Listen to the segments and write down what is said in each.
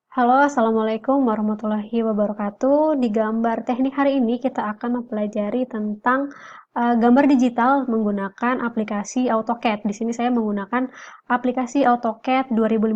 Halo, Assalamualaikum warahmatullahi wabarakatuh. Di gambar teknik hari ini kita akan mempelajari tentang gambar digital menggunakan aplikasi AutoCAD. Di sini saya menggunakan aplikasi AutoCAD 2015.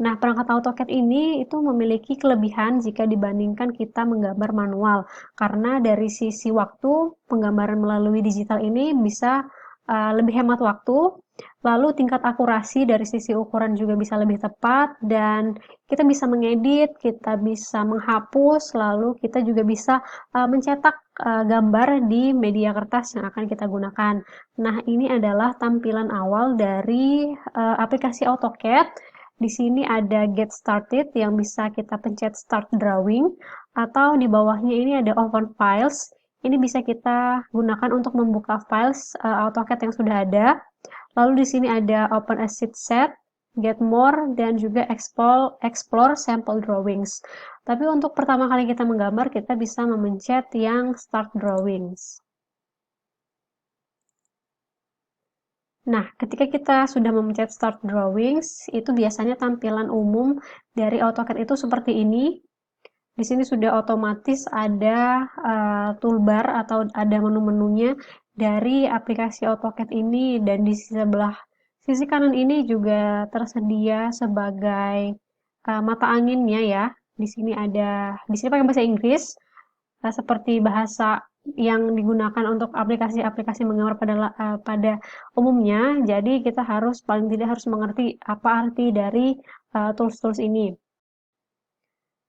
Nah, perangkat AutoCAD ini itu memiliki kelebihan jika dibandingkan kita menggambar manual. Karena dari sisi waktu, penggambaran melalui digital ini bisa lebih hemat waktu. Lalu tingkat akurasi dari sisi ukuran juga bisa lebih tepat dan kita bisa mengedit, kita bisa menghapus, lalu kita juga bisa mencetak gambar di media kertas yang akan kita gunakan. Nah, ini adalah tampilan awal dari aplikasi AutoCAD. Di sini ada Get Started yang bisa kita pencet Start Drawing, atau di bawahnya ini ada Open Files. Ini bisa kita gunakan untuk membuka files AutoCAD yang sudah ada. Lalu di sini ada Open a Sheet Set, Get More, dan juga Explore Sample Drawings. Tapi untuk pertama kali kita menggambar, kita bisa memencet yang Start Drawings. Nah, ketika kita sudah memencet Start Drawings, itu biasanya tampilan umum dari AutoCAD itu seperti ini. Di sini sudah otomatis ada toolbar atau ada menu-menunya dari aplikasi AutoCAD ini, dan di sebelah sisi kanan ini juga tersedia sebagai mata anginnya ya. Di sini pakai bahasa Inggris, seperti bahasa yang digunakan untuk aplikasi-aplikasi menggambar pada umumnya. Jadi kita harus paling tidak harus mengerti apa arti dari tools-tools ini.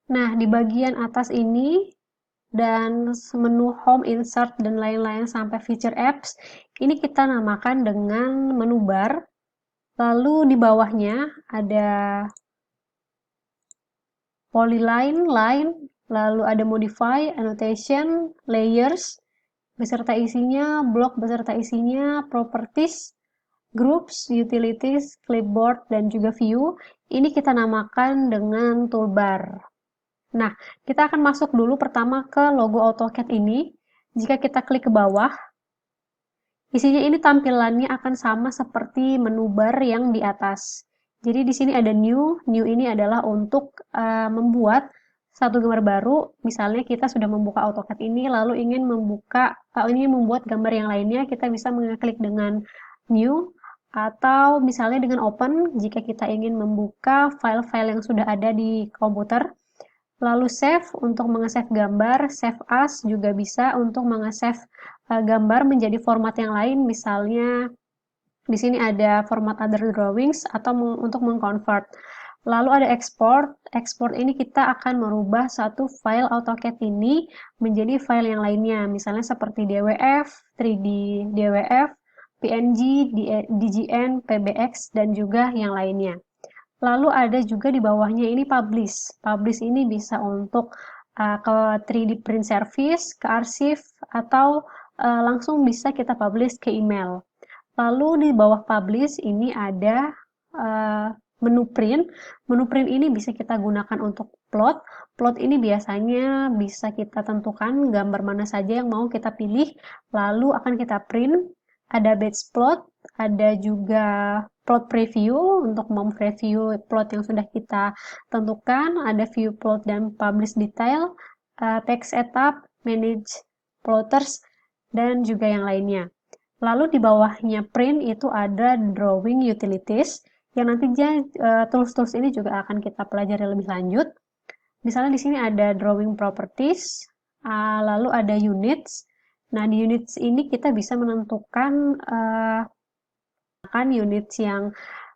Nah, di bagian atas ini dan menu Home, Insert, dan lain-lain sampai Feature Apps, ini kita namakan dengan menu bar. Lalu di bawahnya ada Polyline, Line, lalu ada Modify, Annotation, Layers, beserta isinya, Block beserta isinya, Properties, Groups, Utilities, Clipboard, dan juga View. Ini kita namakan dengan toolbar. Nah, kita akan masuk dulu pertama ke logo AutoCAD ini. Jika kita klik ke bawah, isinya ini tampilannya akan sama seperti menu bar yang di atas. Jadi di sini ada new. New ini adalah untuk membuat satu gambar baru. Misalnya kita sudah membuka AutoCAD ini, lalu ingin membuat gambar yang lainnya, kita bisa mengklik dengan new, atau misalnya dengan open jika kita ingin membuka file-file yang sudah ada di komputer. Lalu save untuk mengesave gambar, save as juga bisa untuk mengesave gambar menjadi format yang lain, misalnya di sini ada format other drawings atau untuk mengconvert. Lalu ada export. Export ini kita akan merubah satu file AutoCAD ini menjadi file yang lainnya, misalnya seperti DWF, 3D DWF, PNG, DGN, PBX, dan juga yang lainnya. Lalu ada juga di bawahnya ini publish. Publish ini bisa untuk ke 3D print service, ke arsip, atau langsung bisa kita publish ke email. Lalu di bawah publish ini ada menu print. Menu print ini bisa kita gunakan untuk plot. Plot ini biasanya bisa kita tentukan gambar mana saja yang mau kita pilih, lalu akan kita print. Ada batch plot, ada juga plot preview untuk mempreview plot yang sudah kita tentukan, ada view plot dan publish detail, text setup, manage plotters, dan juga yang lainnya. Lalu di bawahnya print itu ada drawing utilities, yang nantinya tools-tools ini juga akan kita pelajari lebih lanjut. Misalnya di sini ada drawing properties, lalu ada units. Nah, di units ini kita bisa menentukan units yang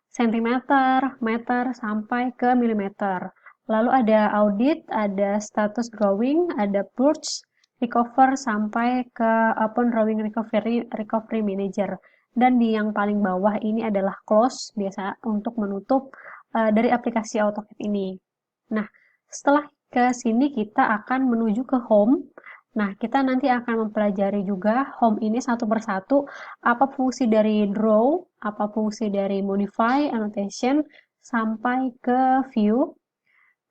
sentimeter, meter, sampai ke milimeter. Lalu ada audit, ada status drawing, ada purge, recover, sampai ke open drawing recovery manager. Dan di yang paling bawah ini adalah close, biasa untuk menutup dari aplikasi AutoCAD ini. Nah, setelah ke sini kita akan menuju ke home. Nah, kita nanti akan mempelajari juga home ini satu persatu, apa fungsi dari draw, apa fungsi dari modify, annotation, sampai ke view.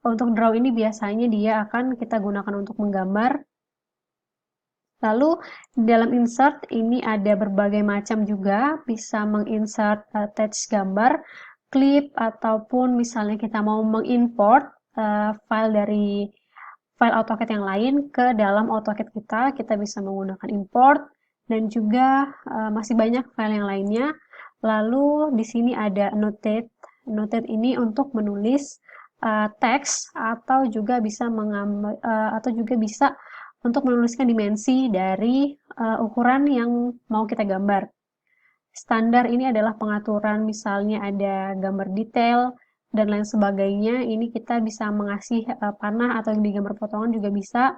Untuk draw ini biasanya dia akan kita gunakan untuk menggambar. Lalu dalam insert ini ada berbagai macam juga, bisa menginsert text gambar, klip, ataupun misalnya kita mau mengimport file dari file AutoCAD yang lain ke dalam AutoCAD kita. Kita bisa menggunakan import dan juga masih banyak file yang lainnya. Lalu di sini ada Annotate. Annotate ini untuk menulis teks atau juga bisa mengambil atau juga bisa untuk menuliskan dimensi dari ukuran yang mau kita gambar. Standar ini adalah pengaturan, misalnya ada gambar detail dan lain sebagainya. Ini kita bisa mengasih panah atau yang digambar potongan juga bisa.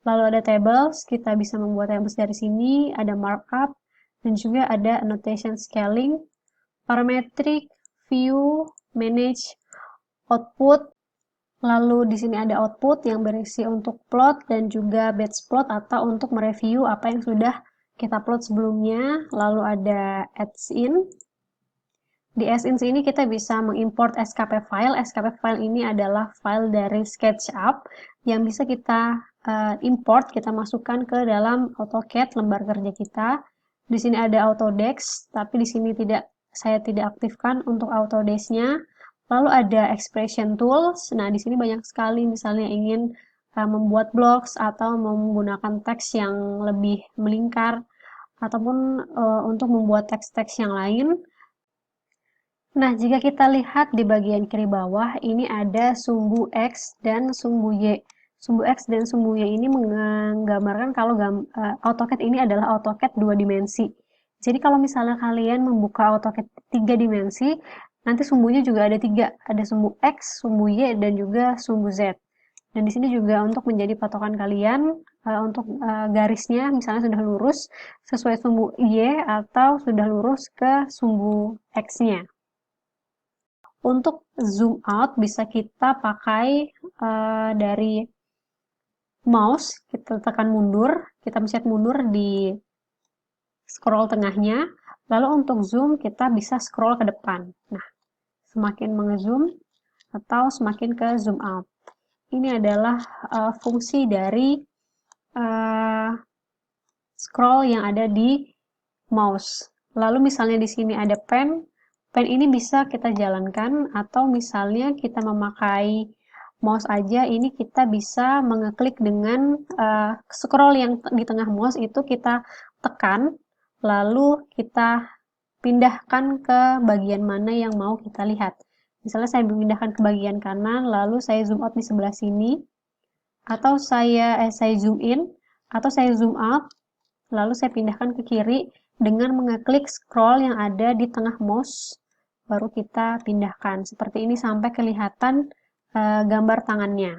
Lalu ada tables, kita bisa membuat tables dari sini, ada markup, dan juga ada annotation scaling, parametric, view, manage, output. Lalu di sini ada output yang berisi untuk plot dan juga batch plot atau untuk mereview apa yang sudah kita plot sebelumnya. Lalu ada adds in. Di adds-in ini kita bisa mengimport SKP file. SKP file ini adalah file dari SketchUp yang bisa kita import, kita masukkan ke dalam AutoCAD lembar kerja kita. Di sini ada Autodesk, tapi di sini saya tidak aktifkan untuk Autodesk-nya. Lalu ada Expression Tools. Nah, di sini banyak sekali, misalnya ingin membuat blocks atau menggunakan teks yang lebih melingkar ataupun untuk membuat teks-teks yang lain. Nah, jika kita lihat di bagian kiri bawah, ini ada sumbu X dan sumbu Y. Sumbu X dan sumbu Y ini menggambarkan kalau AutoCAD ini adalah AutoCAD 2 dimensi. Jadi kalau misalnya kalian membuka AutoCAD 3 dimensi, nanti sumbunya juga ada 3. Ada sumbu X, sumbu Y, dan juga sumbu Z. Dan di sini juga untuk menjadi patokan kalian, untuk garisnya misalnya sudah lurus sesuai sumbu Y atau sudah lurus ke sumbu X-nya. Untuk zoom out bisa kita pakai dari mouse, kita tekan mundur, kita pencet mundur di scroll tengahnya, lalu untuk zoom kita bisa scroll ke depan. Nah, semakin mengezoom atau semakin ke zoom out. Ini adalah fungsi dari scroll yang ada di mouse. Lalu misalnya di sini ada pen, pen ini bisa kita jalankan atau misalnya kita memakai mouse aja, ini kita bisa mengeklik dengan scroll yang di tengah mouse itu kita tekan, lalu kita pindahkan ke bagian mana yang mau kita lihat. Misalnya saya memindahkan ke bagian kanan, lalu saya zoom out di sebelah sini, atau saya zoom in, atau saya zoom out, lalu saya pindahkan ke kiri dengan mengeklik scroll yang ada di tengah mouse, baru kita pindahkan. Seperti ini sampai kelihatan gambar tangannya.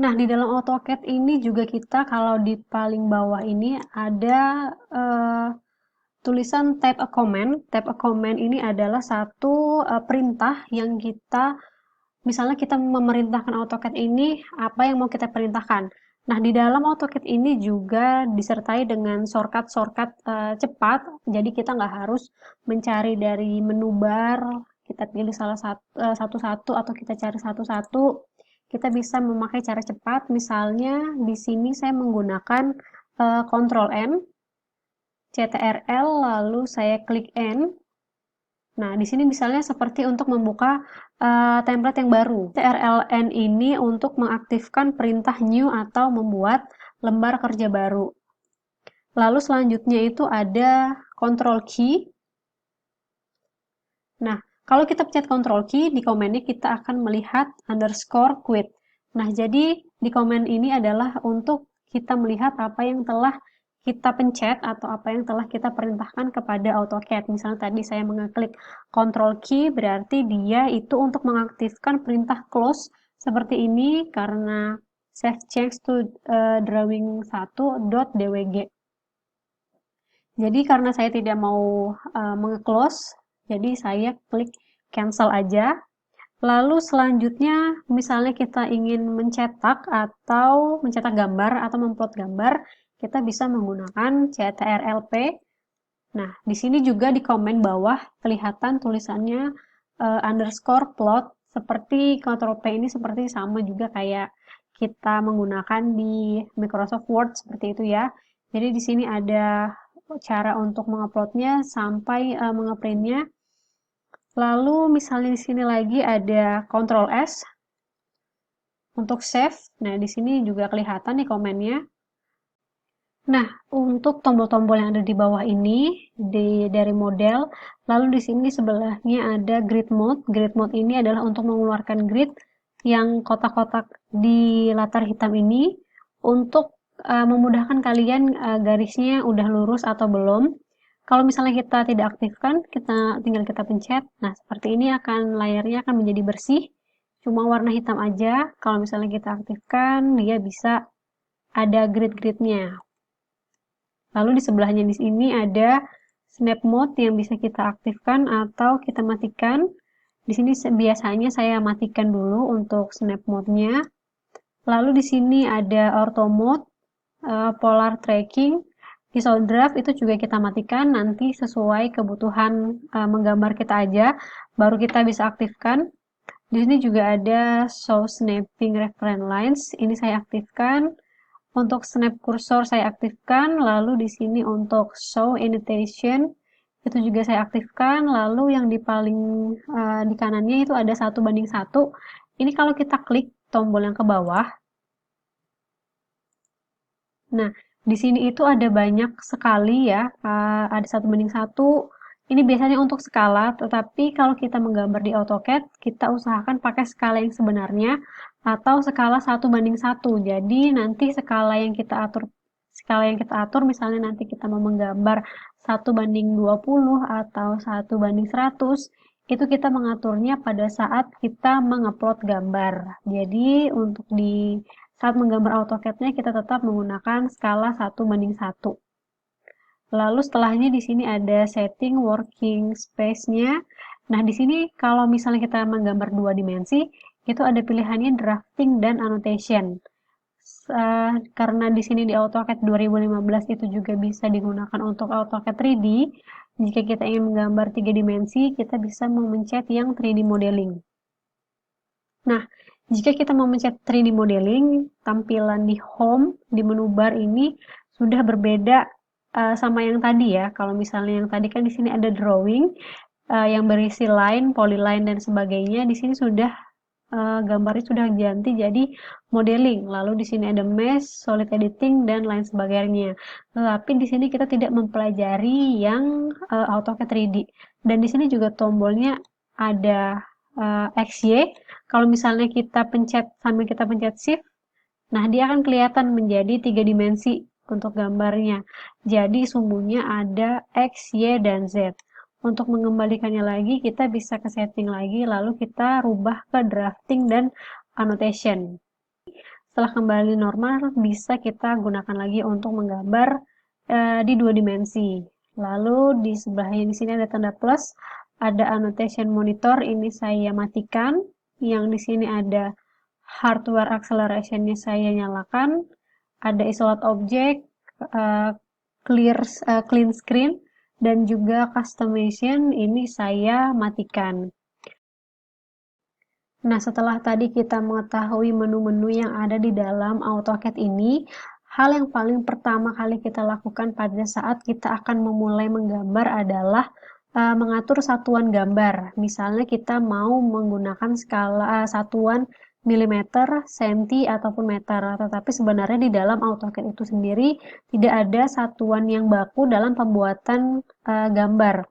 Nah, di dalam AutoCAD ini juga kita kalau di paling bawah ini ada tulisan type a command. Type a command ini adalah satu perintah yang kita, misalnya kita memerintahkan AutoCAD ini apa yang mau kita perintahkan. Nah, di dalam AutoCAD ini juga disertai dengan shortcut-shortcut cepat, jadi kita nggak harus mencari dari menu bar, kita pilih salah satu-satu atau kita cari satu-satu. Kita bisa memakai cara cepat, misalnya di sini saya menggunakan Ctrl N, CTRL, lalu saya klik N. Nah, di sini misalnya seperti untuk membuka template yang baru. CTRL-N ini untuk mengaktifkan perintah new atau membuat lembar kerja baru. Lalu selanjutnya itu ada control key. Nah, kalau kita pencet control key, di command-nya kita akan melihat underscore quit. Nah, jadi di command ini adalah untuk kita melihat apa yang telah kita pencet atau apa yang telah kita perintahkan kepada AutoCAD. Misalnya tadi saya mengeklik Control Key, berarti dia itu untuk mengaktifkan perintah close seperti ini karena save change to drawing1.dwg. Jadi karena saya tidak mau menge-close, jadi saya klik cancel aja. Lalu selanjutnya, misalnya kita ingin mencetak atau mencetak gambar atau memplot gambar, kita bisa menggunakan CTRL-P. Nah, di sini juga di komen bawah kelihatan tulisannya underscore plot, seperti Ctrl P ini seperti sama juga kayak kita menggunakan di Microsoft Word seperti itu ya. Jadi di sini ada cara untuk menguploadnya sampai mengeprintnya. Lalu misalnya di sini lagi ada Ctrl S untuk save. Nah, di sini juga kelihatan nih komennya. Nah, untuk tombol-tombol yang ada di bawah ini dari model, lalu di sini sebelahnya ada grid mode. Grid mode ini adalah untuk mengeluarkan grid yang kotak-kotak di latar hitam ini untuk memudahkan kalian garisnya udah lurus atau belum. Kalau misalnya kita tidak aktifkan, tinggal kita pencet. Nah, seperti ini layarnya akan menjadi bersih, cuma warna hitam aja. Kalau misalnya kita aktifkan, dia bisa ada grid-gridnya. Lalu di sebelahnya di sini ada snap mode yang bisa kita aktifkan atau kita matikan. Di sini biasanya saya matikan dulu untuk snap mode-nya. Lalu di sini ada auto mode, polar tracking, visual draft itu juga kita matikan nanti sesuai kebutuhan menggambar kita aja, baru kita bisa aktifkan. Di sini juga ada show snapping reference lines, ini saya aktifkan. Untuk snap kursor saya aktifkan, lalu di sini untuk show annotation itu juga saya aktifkan, lalu yang di paling di kanannya itu ada 1:1. Ini kalau kita klik tombol yang ke bawah. Nah, di sini itu ada banyak sekali ya, ada 1:1. Ini biasanya untuk skala, tetapi kalau kita menggambar di AutoCAD, kita usahakan pakai skala yang sebenarnya atau skala 1:1. Jadi nanti skala yang kita atur misalnya nanti kita mau menggambar 1:20 atau 1:100, itu kita mengaturnya pada saat kita mengupload gambar. Jadi untuk saat menggambar AutoCAD-nya kita tetap menggunakan skala 1:1. Lalu setelahnya di sini ada setting working space-nya. Nah, di sini kalau misalnya kita menggambar 2 dimensi, itu ada pilihannya drafting dan annotation. Karena di sini di AutoCAD 2015 itu juga bisa digunakan untuk AutoCAD 3D, jika kita ingin menggambar 3 dimensi, kita bisa memencet yang 3D modeling. Nah, jika kita memencet 3D modeling, tampilan di home, di menu bar ini sudah berbeda sama yang tadi ya. Kalau misalnya yang tadi kan di sini ada drawing yang berisi line, polyline dan sebagainya. Di sini sudah gambarnya sudah ganti jadi modeling. Lalu di sini ada mesh, solid editing dan lain sebagainya. Tetapi di sini kita tidak mempelajari yang AutoCAD 3D. Dan di sini juga tombolnya ada XY. Kalau misalnya kita pencet sambil kita pencet shift, nah dia akan kelihatan menjadi 3 dimensi untuk gambarnya. Jadi sumbunya ada X, Y, dan Z. Untuk mengembalikannya lagi, kita bisa ke setting lagi, lalu kita rubah ke drafting dan annotation. Setelah kembali normal, bisa kita gunakan lagi untuk menggambar di 2 dimensi. Lalu di sebelahnya di sini ada tanda plus, ada annotation monitor, ini saya matikan. Yang di sini ada hardware acceleration-nya saya nyalakan, ada isolate object, clean screen, dan juga customization ini saya matikan. Nah, setelah tadi kita mengetahui menu-menu yang ada di dalam AutoCAD ini, hal yang paling pertama kali kita lakukan pada saat kita akan memulai menggambar adalah mengatur satuan gambar. Misalnya kita mau menggunakan skala satuan milimeter, senti, ataupun meter. Tetapi sebenarnya di dalam AutoCAD itu sendiri tidak ada satuan yang baku dalam pembuatan gambar.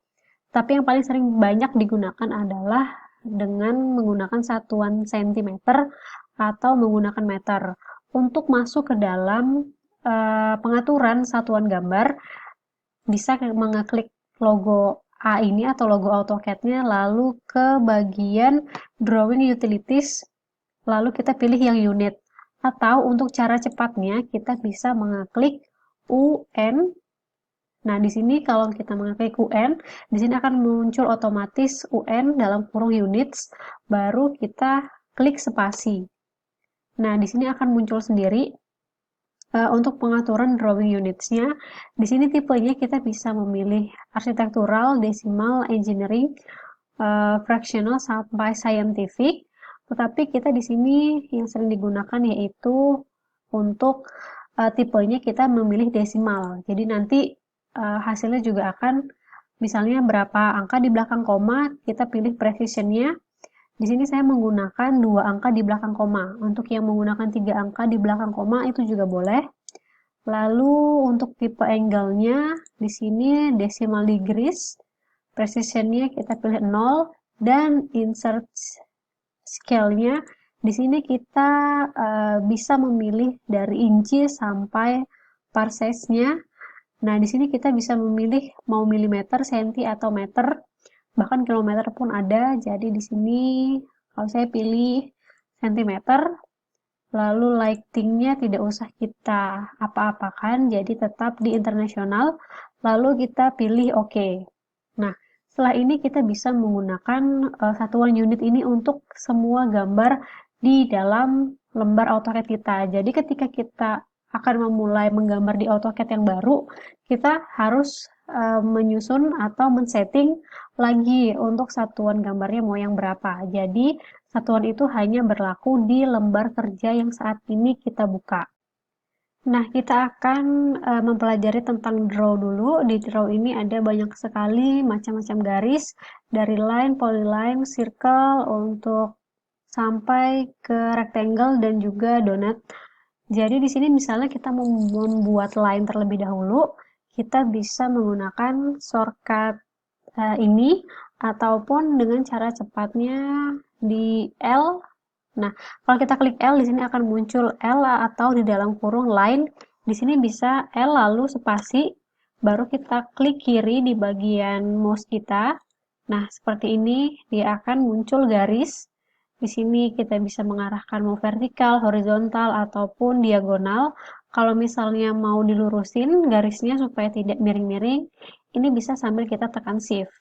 Tapi yang paling sering banyak digunakan adalah dengan menggunakan satuan sentimeter atau menggunakan meter. Untuk masuk ke dalam pengaturan satuan gambar, bisa mengeklik logo A ini atau logo AutoCAD-nya, lalu ke bagian Drawing Utilities, lalu kita pilih yang unit. Atau untuk cara cepatnya, kita bisa mengeklik UN. Nah, di sini kalau kita mengeklik UN, di sini akan muncul otomatis UN dalam kurung units, baru kita klik spasi. Nah, di sini akan muncul sendiri untuk pengaturan drawing units-nya. Di sini tipenya kita bisa memilih arsitektural, decimal, engineering, fractional sampai scientific. Tetapi kita di sini yang sering digunakan yaitu untuk tipenya kita memilih desimal. Jadi nanti hasilnya juga akan Misalnya berapa angka di belakang koma, kita pilih precision-nya. Di sini saya menggunakan 2 angka di belakang koma. Untuk yang menggunakan 3 angka di belakang koma itu juga boleh. Lalu untuk tipe angle-nya, di sini decimal degrees, precision-nya kita pilih 0, dan insert scale-nya, di sini kita bisa memilih dari inci sampai parsec-nya. Nah, di sini kita bisa memilih mau milimeter, senti, atau meter, bahkan kilometer pun ada. Jadi di sini kalau saya pilih sentimeter, lalu lighting-nya tidak usah kita apa-apakan, jadi tetap di internasional, lalu kita pilih OK. Nah, setelah ini kita bisa menggunakan satuan unit ini untuk semua gambar di dalam lembar AutoCAD kita. Jadi ketika kita akan memulai menggambar di AutoCAD yang baru, kita harus menyusun atau men-setting lagi untuk satuan gambarnya mau yang berapa. Jadi satuan itu hanya berlaku di lembar kerja yang saat ini kita buka. Nah, kita akan mempelajari tentang draw dulu. Di draw ini ada banyak sekali macam-macam garis, dari line, polyline, circle, untuk sampai ke rectangle dan juga donut. Jadi di sini misalnya kita mau membuat line terlebih dahulu, kita bisa menggunakan shortcut ini, ataupun dengan cara cepatnya di L. Nah, kalau kita klik L, di sini akan muncul L atau di dalam kurung line. Di sini bisa L lalu spasi, baru kita klik kiri di bagian mouse kita. Nah, seperti ini dia akan muncul garis. Di sini kita bisa mengarahkan mau vertikal, horizontal, ataupun diagonal. Kalau misalnya mau dilurusin garisnya supaya tidak miring-miring, ini bisa sambil kita tekan shift.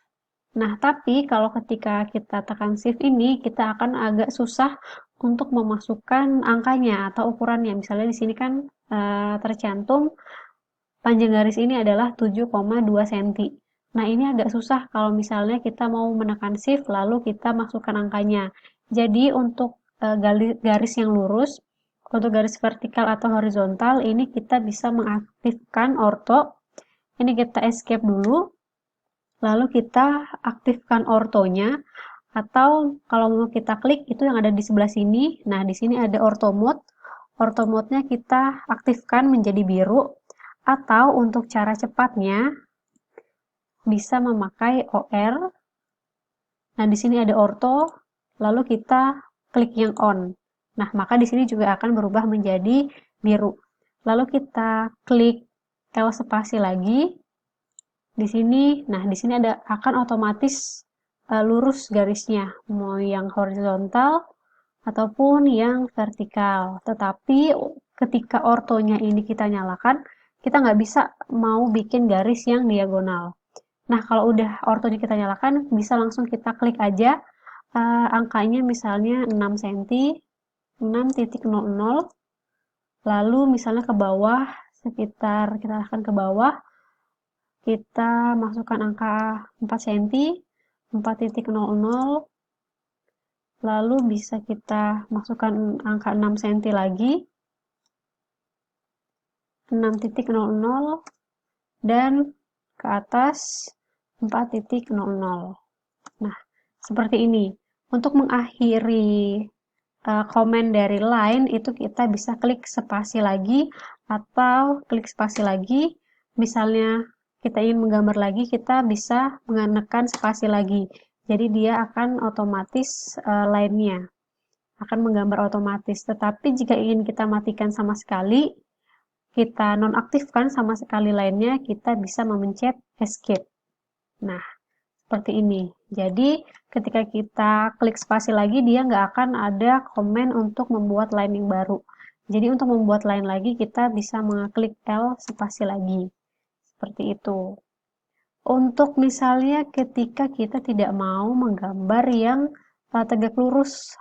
Nah, tapi kalau ketika kita tekan shift ini, kita akan agak susah untuk memasukkan angkanya atau ukurannya. Misalnya di sini kan tercantum panjang garis ini adalah 7,2 cm. Nah, ini agak susah kalau misalnya kita mau menekan shift lalu kita masukkan angkanya. Jadi untuk garis yang lurus, untuk garis vertikal atau horizontal, ini kita bisa mengaktifkan ortho. Ini kita escape dulu, lalu kita aktifkan ortonya, atau kalau mau kita klik itu yang ada di sebelah sini. Nah, di sini ada ortho mode. Ortho mode-nya kita aktifkan menjadi biru, atau untuk cara cepatnya bisa memakai OR. Nah, di sini ada ortho, lalu kita klik yang on. Nah, maka di sini juga akan berubah menjadi biru. Lalu kita klik L spasi lagi. Di sini, nah di sini ada akan otomatis lurus garisnya, mau yang horizontal ataupun yang vertikal. Tetapi ketika ortonya ini kita nyalakan, kita nggak bisa mau bikin garis yang diagonal. Nah, kalau udah ortonya kita nyalakan, bisa langsung kita klik aja angkanya misalnya 6 cm, 6.00, lalu misalnya ke bawah, sekitar kita arahkan ke bawah, kita masukkan angka 4 cm, 4.00, lalu bisa kita masukkan angka 6 cm lagi, 6.00, dan ke atas 4.00. Nah, seperti ini. Untuk mengakhiri komen dari line itu kita bisa klik spasi lagi atau klik spasi lagi. Misalnya kita ingin menggambar lagi, kita bisa menekan spasi lagi. Jadi dia akan otomatis line-nya akan menggambar otomatis. Tetapi jika ingin kita matikan sama sekali, kita nonaktifkan sama sekali line-nya, kita bisa memencet escape. Nah, seperti ini. Jadi ketika kita klik spasi lagi, dia nggak akan ada komen untuk membuat line yang baru. Jadi untuk membuat line lagi, kita bisa mengklik L spasi lagi. Seperti itu. Untuk misalnya ketika kita tidak mau menggambar yang tegak lurus,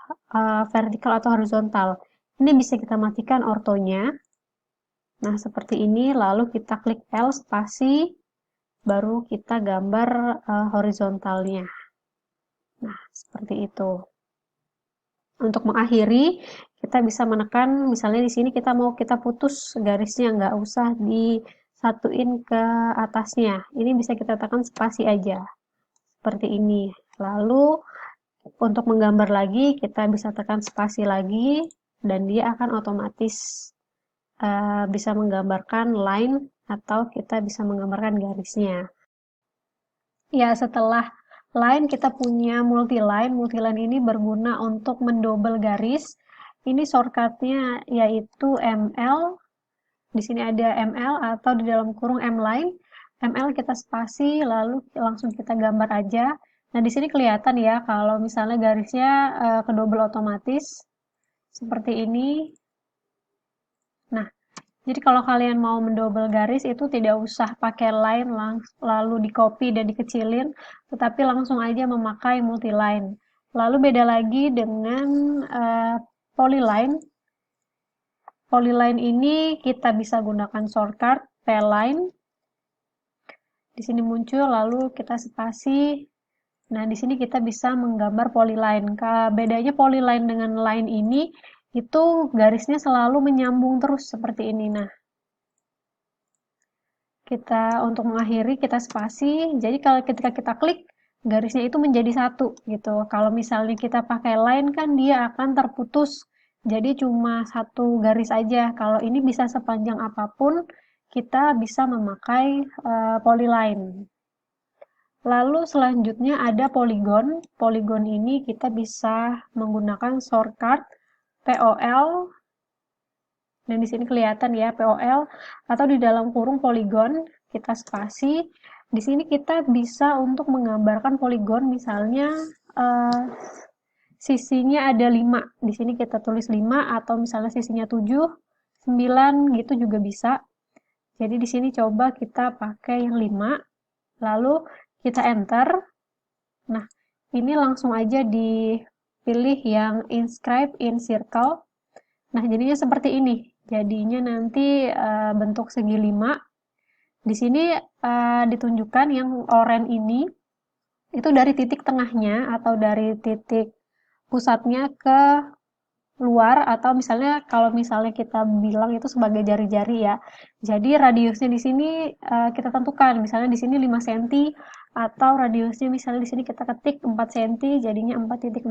vertikal atau horizontal, ini bisa kita matikan ortonya. Nah, seperti ini, lalu kita klik L spasi, baru kita gambar horizontalnya. Nah, seperti itu. Untuk mengakhiri, kita bisa menekan, misalnya di sini kita mau kita putus garisnya, nggak usah di satuin ke atasnya. Ini bisa kita tekan spasi aja. Seperti ini. Lalu untuk menggambar lagi, kita bisa tekan spasi lagi, dan dia akan otomatis bisa menggambarkan line atau kita bisa menggambarkan garisnya. Ya, setelah line kita punya multiline. Multiline ini berguna untuk mendouble garis. Ini shortcutnya yaitu ML. Di sini ada ML atau di dalam kurung M-line. ML kita spasi, lalu langsung kita gambar aja. Nah, di sini kelihatan ya kalau misalnya garisnya kedouble otomatis seperti ini. Nah, jadi kalau kalian mau mendouble garis itu tidak usah pakai line lalu di copy dan dikecilin, tetapi langsung aja memakai multiline. Lalu beda lagi dengan polyline. Polyline ini kita bisa gunakan shortcut P-line. Di sini muncul, lalu kita spasi. Nah, di sini kita bisa menggambar polyline. Bedanya polyline dengan line ini, itu garisnya selalu menyambung terus seperti ini. Nah, kita untuk mengakhiri kita spasi. Jadi kalau ketika kita klik, garisnya itu menjadi satu gitu. Kalau misalnya kita pakai line kan dia akan terputus. Jadi cuma satu garis aja. Kalau ini bisa sepanjang apapun, kita bisa memakai polyline. Lalu selanjutnya ada polygon. Polygon ini kita bisa menggunakan shortcut POL. Dan di sini kelihatan ya POL atau di dalam kurung polygon kita spasi. Di sini kita bisa untuk menggambarkan polygon misalnya sisinya ada 5. Di sini kita tulis 5 atau misalnya sisinya 7, 9 gitu juga bisa. Jadi di sini coba kita pakai yang 5. Lalu kita enter. Nah, ini langsung aja dipilih yang inscribe in circle. Nah, jadinya seperti ini. Jadinya nanti bentuk segi 5. Di sini ditunjukkan yang oranye ini itu dari titik tengahnya atau dari titik pusatnya ke luar, atau misalnya kalau misalnya kita bilang itu sebagai jari-jari ya. Jadi radiusnya di sini kita tentukan. Misalnya di sini 5 cm atau radiusnya misalnya di sini kita ketik 4 cm jadinya 4.00.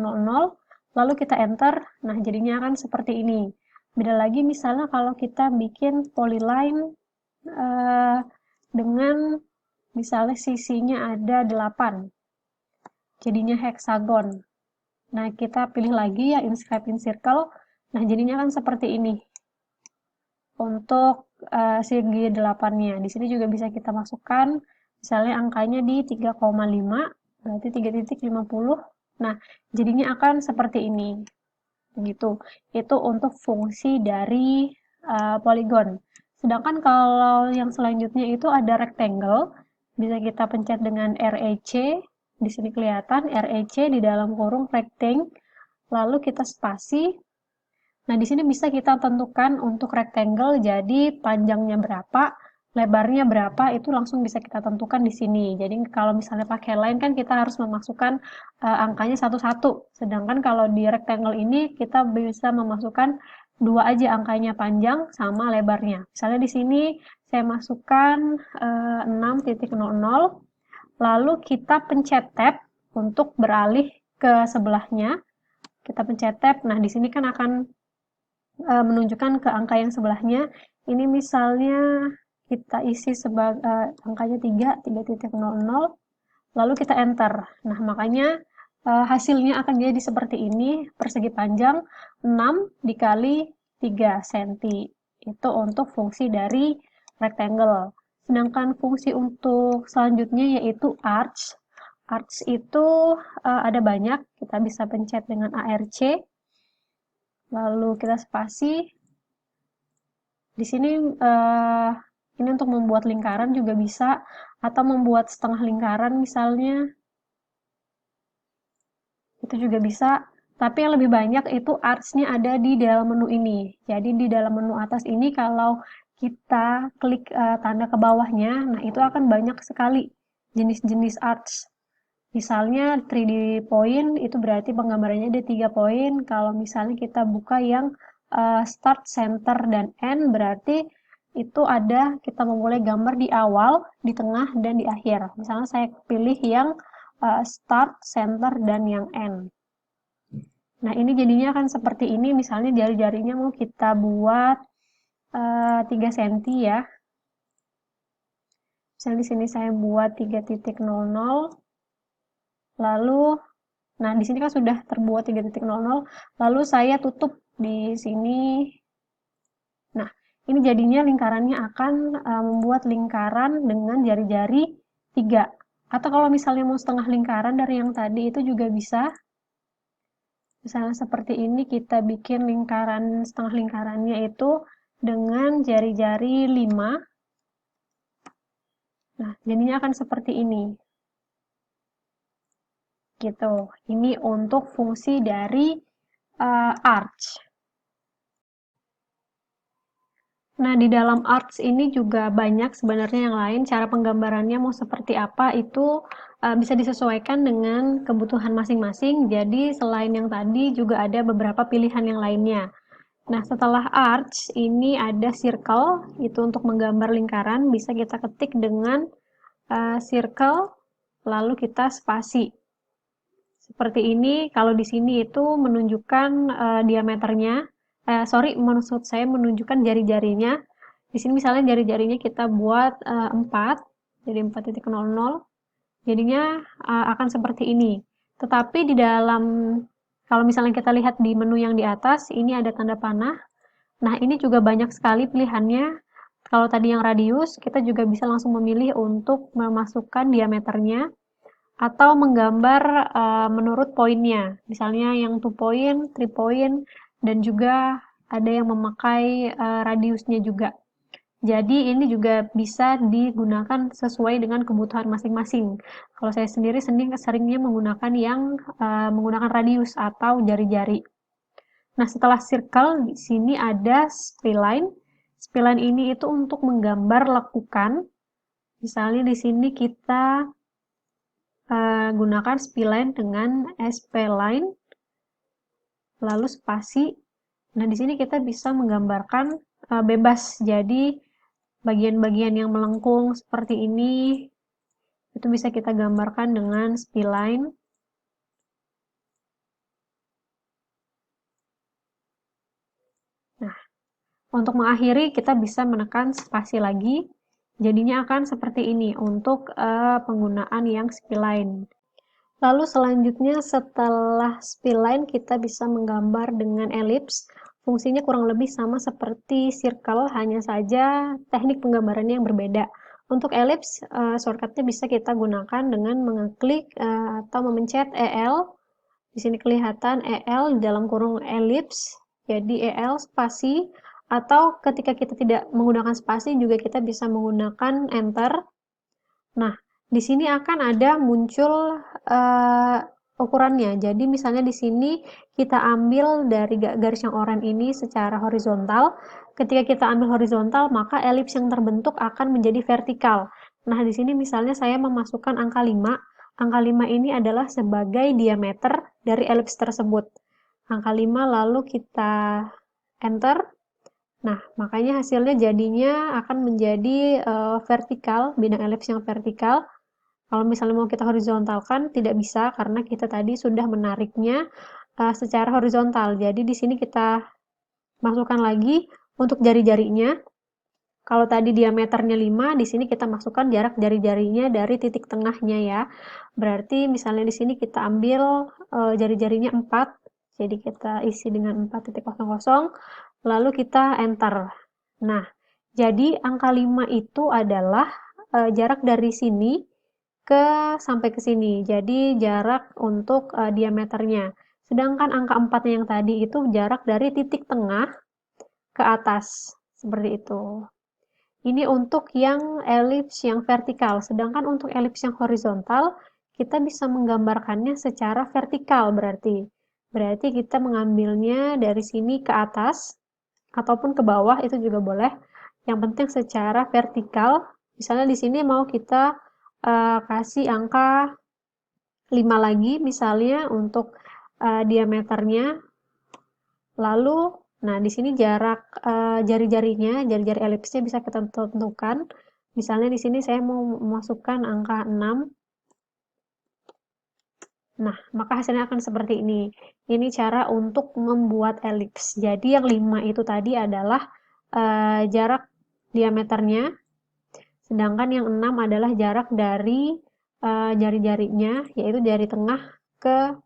Lalu kita enter. Nah, jadinya akan seperti ini. Beda lagi misalnya kalau kita bikin polyline dengan misalnya sisinya ada 8. Jadinya hexagon. Nah, kita pilih lagi ya inscribe in circle. Nah, jadinya kan seperti ini. Untuk segi 8-nya. Di sini juga bisa kita masukkan misalnya angkanya di 3,5, berarti 3.50. Nah, jadinya akan seperti ini. Begitu. Itu untuk fungsi dari polygon. Sedangkan kalau yang selanjutnya itu ada rectangle, bisa kita pencet dengan REC. Di sini kelihatan REC di dalam kurung rectangle, lalu kita spasi. Nah, di sini bisa kita tentukan untuk rectangle, jadi panjangnya berapa, lebarnya berapa, itu langsung bisa kita tentukan di sini. Jadi kalau misalnya pakai line kan kita harus memasukkan angkanya satu-satu. Sedangkan kalau di rectangle ini kita bisa memasukkan 2 aja angkanya, panjang sama lebarnya. Misalnya di sini saya masukkan 6.00, lalu kita pencet tab untuk beralih ke sebelahnya. Kita pencet tab. Nah, di sini kan akan menunjukkan ke angka yang sebelahnya. Ini misalnya kita isi sebagai angkanya 3.00, lalu kita enter. Nah, makanya hasilnya akan jadi seperti ini, persegi panjang 6 dikali 3 cm. Itu untuk fungsi dari rectangle. Sedangkan fungsi untuk selanjutnya yaitu arch. Arch itu ada banyak, kita bisa pencet dengan ARC. Lalu kita spasi. Di sini ini untuk membuat lingkaran juga bisa, atau membuat setengah lingkaran misalnya. Itu juga bisa. Tapi yang lebih banyak itu arts-nya ada di dalam menu ini. Jadi di dalam menu atas ini kalau kita klik tanda ke bawahnya, nah itu akan banyak sekali jenis-jenis arts. Misalnya 3D point itu berarti penggambarannya ada 3 poin. Kalau misalnya kita buka yang start, center, dan end berarti itu ada kita memulai gambar di awal, di tengah, dan di akhir. Misalnya saya pilih yang start, center, dan yang end. Nah, ini jadinya akan seperti ini, misalnya jari-jarinya mau kita buat 3 cm ya. Misalnya di sini saya buat 3.00, lalu, nah di sini kan sudah terbuat 3.00, lalu saya tutup di sini. Nah, ini jadinya lingkarannya akan membuat lingkaran dengan jari-jari 3. Atau kalau misalnya mau setengah lingkaran dari yang tadi itu juga bisa. Misalnya seperti ini kita bikin lingkaran, setengah lingkarannya itu dengan jari-jari 5. Nah, jadinya akan seperti ini. Gitu. Ini untuk fungsi dari arch. Nah, di dalam arts ini juga banyak sebenarnya yang lain. Cara penggambarannya mau seperti apa itu bisa disesuaikan dengan kebutuhan masing-masing. Jadi, selain yang tadi juga ada beberapa pilihan yang lainnya. Nah, setelah arch ini ada circle, itu untuk menggambar lingkaran. Bisa kita ketik dengan circle, lalu kita spasi. Seperti ini, kalau di sini itu menunjukkan diameternya. Maksud saya menunjukkan jari-jarinya. Di sini misalnya jari-jarinya kita buat 4, jadi 4.00. Jadinya akan seperti ini. Tetapi di dalam, kalau misalnya kita lihat di menu yang di atas, ini ada tanda panah. Nah, ini juga banyak sekali pilihannya. Kalau tadi yang radius, kita juga bisa langsung memilih untuk memasukkan diameternya atau menggambar menurut poinnya. Misalnya yang 2 point, 3 point, dan juga ada yang memakai radiusnya juga. Jadi ini juga bisa digunakan sesuai dengan kebutuhan masing-masing. Kalau saya sendiri seringnya menggunakan yang menggunakan radius atau jari-jari. Nah, setelah circle di sini ada spline. Spline ini itu untuk menggambar lekukan. Misalnya di sini kita gunakan spline dengan spline, lalu spasi. Nah, di sini kita bisa menggambarkan bebas. Jadi, bagian-bagian yang melengkung seperti ini, itu bisa kita gambarkan dengan spline. Nah, untuk mengakhiri kita bisa menekan spasi lagi. Jadinya akan seperti ini untuk penggunaan yang spline. Lalu selanjutnya setelah spline kita bisa menggambar dengan ellipse. Fungsinya kurang lebih sama seperti circle, hanya saja teknik penggambarannya yang berbeda. Untuk ellipse, shortcutnya bisa kita gunakan dengan mengeklik atau memencet EL. Di sini kelihatan EL di dalam kurung ellipse, jadi EL spasi, atau ketika kita tidak menggunakan spasi juga kita bisa menggunakan enter. Nah, di sini akan ada muncul ukurannya. Jadi misalnya di sini kita ambil dari garis yang oranye ini secara horizontal. Ketika kita ambil horizontal, maka elips yang terbentuk akan menjadi vertikal. Nah, di sini misalnya saya memasukkan angka 5. Angka 5 ini adalah sebagai diameter dari elips tersebut. Angka 5 lalu kita enter. Nah, makanya hasilnya jadinya akan menjadi vertikal, bidang elips yang vertikal. Kalau misalnya mau kita horizontalkan, tidak bisa karena kita tadi sudah menariknya secara horizontal. Jadi di sini kita masukkan lagi untuk jari-jarinya. Kalau tadi diameternya 5, di sini kita masukkan jarak jari-jarinya dari titik tengahnya ya. Berarti misalnya di sini kita ambil jari-jarinya 4, jadi kita isi dengan 4.00, lalu kita enter. Nah, jadi angka 5 itu adalah jarak dari sini sampai ke sini. Jadi jarak untuk diameternya. Sedangkan angka 4 yang tadi itu jarak dari titik tengah ke atas. Seperti itu. Ini untuk yang elips yang vertikal. Sedangkan untuk elips yang horizontal, kita bisa menggambarkannya secara vertikal berarti. Berarti kita mengambilnya dari sini ke atas, ataupun ke bawah, itu juga boleh. Yang penting secara vertikal. Misalnya di sini mau kita kasih angka 5 lagi misalnya untuk diameternya. Lalu Nah, di sini jarak jari-jarinya, jari-jari elipsnya bisa kita tentukan. Misalnya di sini saya mau memasukkan angka 6. Nah, maka hasilnya akan seperti ini. Ini cara untuk membuat elips. Jadi yang 5 itu tadi adalah jarak diameternya, sedangkan yang 6 adalah jarak dari jari-jarinya, yaitu jari tengah ke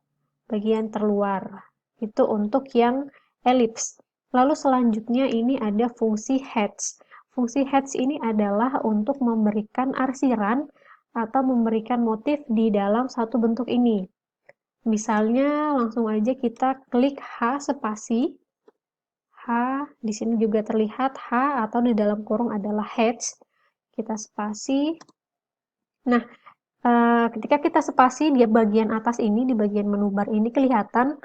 bagian terluar. Itu untuk yang elips. Lalu selanjutnya ini ada fungsi hedge. Fungsi hedge ini adalah untuk memberikan arsiran atau memberikan motif di dalam satu bentuk ini. Misalnya langsung aja kita klik H spasi. H, di sini juga terlihat H atau di dalam kurung adalah hedge. Kita spasi. Nah, ketika kita spasi di bagian atas ini, di bagian menu bar ini kelihatan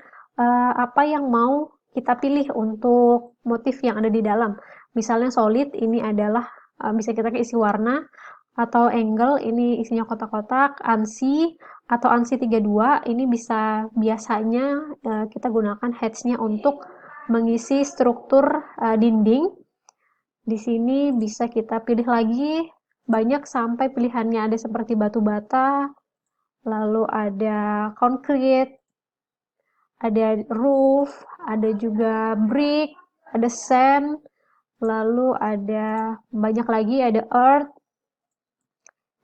apa yang mau kita pilih untuk motif yang ada di dalam. Misalnya solid, ini adalah bisa kita isi warna, atau angle, ini isinya kotak-kotak, ANSI, atau ANSI 32, ini bisa biasanya kita gunakan hedge-nya untuk mengisi struktur dinding. Di sini bisa kita pilih lagi, banyak sampai pilihannya ada seperti batu bata, lalu ada concrete, ada roof, ada juga brick, ada sand, lalu ada banyak lagi, ada earth,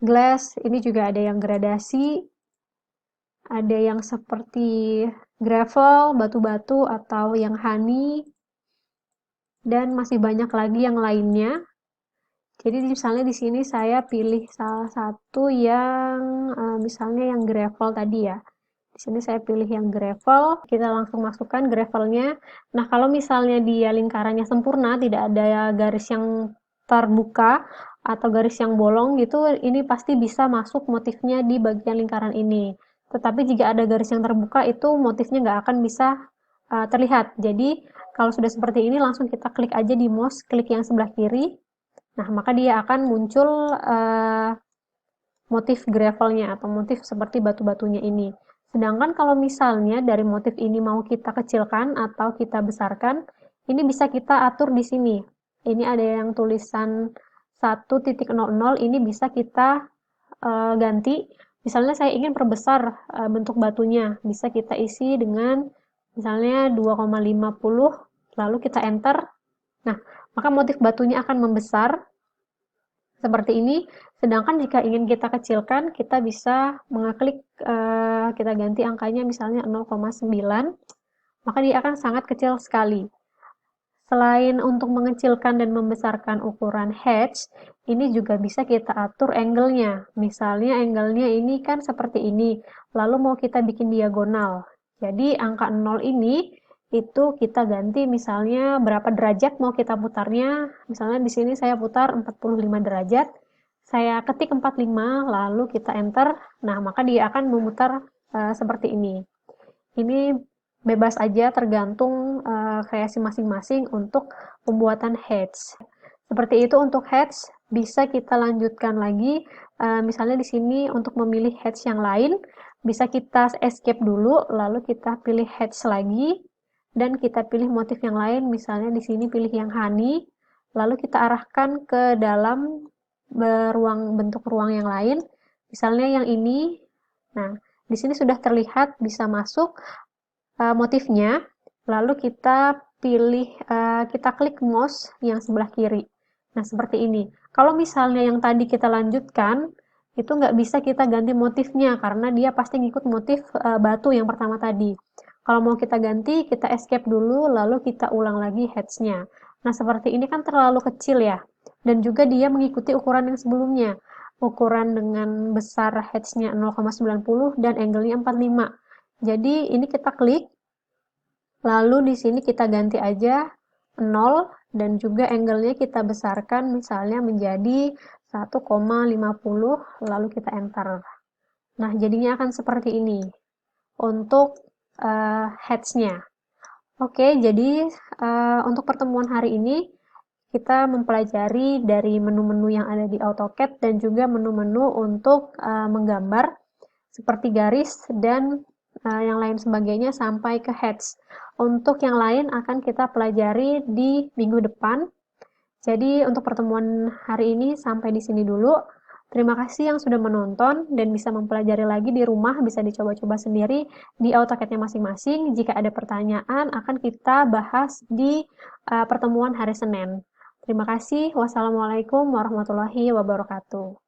glass, ini juga ada yang gradasi, ada yang seperti gravel, batu-batu, atau yang honey, dan masih banyak lagi yang lainnya. Jadi misalnya di sini saya pilih salah satu yang misalnya yang gravel tadi ya. Di sini saya pilih yang gravel, kita langsung masukkan gravelnya. Nah, kalau misalnya dia lingkarannya sempurna, tidak ada garis yang terbuka atau garis yang bolong gitu, ini pasti bisa masuk motifnya di bagian lingkaran ini. Tetapi jika ada garis yang terbuka, itu motifnya nggak akan bisa terlihat. Jadi, kalau sudah seperti ini, langsung kita klik aja di mouse, klik yang sebelah kiri. Nah, maka dia akan muncul motif gravelnya atau motif seperti batu-batunya ini. Sedangkan kalau misalnya dari motif ini mau kita kecilkan atau kita besarkan, ini bisa kita atur di sini. Ini ada yang tulisan 1.00, ini bisa kita ganti. Misalnya saya ingin perbesar bentuk batunya, bisa kita isi dengan misalnya 2,50, lalu kita enter. Nah, maka motif batunya akan membesar seperti ini. Sedangkan jika ingin kita kecilkan, kita bisa mengeklik, kita ganti angkanya misalnya 0,9, maka dia akan sangat kecil sekali. Selain untuk mengecilkan dan membesarkan ukuran hedge, ini juga bisa kita atur angle-nya. Misalnya angle-nya ini kan seperti ini, lalu mau kita bikin diagonal. Jadi angka 0 ini itu kita ganti misalnya berapa derajat mau kita putarnya. Misalnya di sini saya putar 45 derajat. Saya ketik 45 lalu kita enter. Nah, maka dia akan memutar seperti ini. Ini bebas aja tergantung kreasi masing-masing untuk pembuatan hedge. Seperti itu untuk hedge. Bisa kita lanjutkan lagi, misalnya di sini untuk memilih hedge yang lain, bisa kita escape dulu, lalu kita pilih hedge lagi, dan kita pilih motif yang lain, misalnya di sini pilih yang honey, lalu kita arahkan ke dalam bentuk ruang yang lain, misalnya yang ini. Nah, di sini sudah terlihat bisa masuk motifnya, lalu kita pilih, kita klik mouse yang sebelah kiri. Nah, seperti ini. Kalau misalnya yang tadi kita lanjutkan, itu nggak bisa kita ganti motifnya, karena dia pasti ngikut motif batu yang pertama tadi. Kalau mau kita ganti, kita escape dulu, lalu kita ulang lagi hedge-nya. Nah, seperti ini kan terlalu kecil ya, dan juga dia mengikuti ukuran yang sebelumnya. Ukuran dengan besar hedge-nya 0,90 dan angle-nya 45. Jadi, ini kita klik, lalu di sini kita ganti aja 0 dan juga angle-nya kita besarkan misalnya menjadi 1,50 lalu kita enter. Nah, jadinya akan seperti ini untuk hedge-nya. Oke, jadi untuk pertemuan hari ini kita mempelajari dari menu-menu yang ada di AutoCAD dan juga menu-menu untuk menggambar seperti garis dan yang lain sebagainya sampai ke heads. Untuk yang lain akan kita pelajari di minggu depan. Jadi untuk pertemuan hari ini sampai di sini dulu. Terima kasih yang sudah menonton dan bisa mempelajari lagi di rumah, bisa dicoba-coba sendiri di AutoCAD-nya masing-masing. Jika ada pertanyaan akan kita bahas di pertemuan hari Senin. Terima kasih. Wassalamualaikum warahmatullahi wabarakatuh.